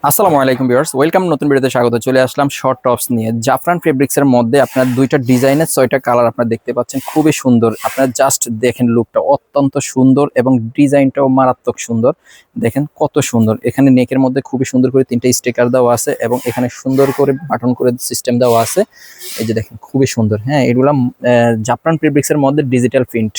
আসসালামু আলাইকুম viewers, welcome. নতুন ভিডিওতে স্বাগত। চলে আসলাম শর্ট টপস নিয়ে। জাফরান ফেব্রিক্স এর মধ্যে আপনার দুইটা ডিজাইনের 6টা কালার আপনারা দেখতে পাচ্ছেন, খুবই সুন্দর। আপনারা জাস্ট দেখেন, লুকটা অত্যন্ত সুন্দর এবং ডিজাইনটাও মারাত্মক সুন্দর। দেখেন কত সুন্দর। এখানে নেকের মধ্যে খুবই সুন্দর করে 3টা স্টিকার দেওয়া আছে এবং এখানে সুন্দর করে বাটন করে সিস্টেম দেওয়া আছে। এই যে দেখেন, খুবই সুন্দর। হ্যাঁ, এগুলা জাফরান ফেব্রিক্স এর মধ্যে ডিজিটাল প্রিন্ট।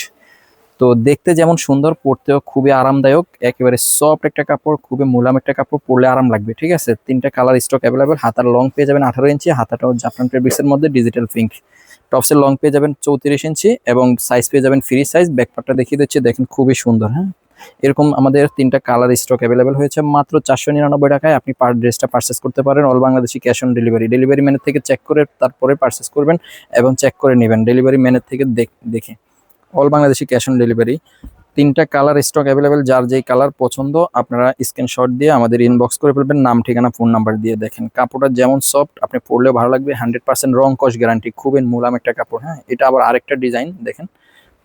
তো দেখতে যেমন সুন্দর, পরতেও খুবই আরামদায়ক। একেবারে সফট একটা কাপড়, খুবই মুলাম একটা কাপড়, পরলে আরাম লাগবে। ঠিক আছে, 3টা কালার স্টক অ্যাভেলেবেল। হাতার লং পেয়ে যাবেন 18 ইঞ্চি, হাতাটাও জাফরান ফেব্রিক্স এর মধ্যে ডিজিটাল পিঙ্ক। টপসের লং পেয়ে যাবেন 34 ইঞ্চি এবং সাইজ পেয়ে যাবেন ফ্রি সাইজ। ব্যাকপার্টটা দেখিয়ে দিচ্ছি, দেখেন খুবই সুন্দর। হ্যাঁ, এরকম আমাদের 3টা কালার স্টক অ্যাভেলেবেল হয়েছে মাত্র 499 টাকায়। আপনি ড্রেসটা পারচেস করতে পারেন। All Bangladeshi cash on delivery. Delivery ম্যানের থেকে চেক করে তারপরে পারচেস করবেন এবং চেক করে নেবেন ডেলিভারি ম্যানের থেকে দেখে। All Bangladeshi cash on delivery. 3টা কালার স্টক অ্যাভেলেবেল। যার যেই কালার পছন্দ আপনারা স্ক্রিনশট দিয়ে আমাদের ইনবক্স করে ফেলবেন, নাম ঠিকানা ফোন নাম্বার দিয়ে। দেখেন কাপড়টা যেমন সফট, আপনি পরলেও ভালো লাগবে। 100% রং কস গ্যারান্টি, খুবই মুলাম একটা কাপড়। হ্যাঁ, এটা আবার আরেকটা ডিজাইন। দেখেন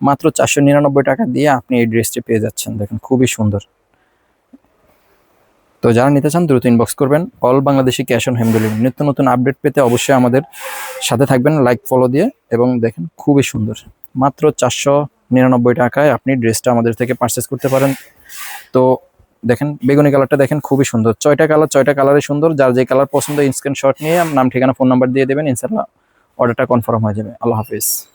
মাত্র 499 টাকা দিয়ে আপনি এই ড্রেসটি পেয়ে যাচ্ছেন। দেখেন খুবই সুন্দর। তো যারা নিতে চান দ্রুত ইনবক্স করবেন। All Bangladeshi cash on home delivery. নিত্য নতুন আপডেট পেতে অবশ্যই আমাদের সাথে থাকবেন, লাইক ফলো দিয়ে। এবং দেখেন খুবই সুন্দর। মাত্র 499 টাকায় আপনি ড্রেসটা আমাদের থেকে পারচেস করতে পারেন। তো দেখেন বেগুনি কালারটা দেখেন, খুবই সুন্দর। 6টা কালারে সুন্দর। যার যে কালার পছন্দ স্ক্রিনশট নিয়ে নাম ঠিকানা ফোন নাম্বার দিয়ে দেবেন, ইনশাআল্লাহ অর্ডারটা কনফার্ম হয়ে যাবে। আল্লাহ হাফিজ।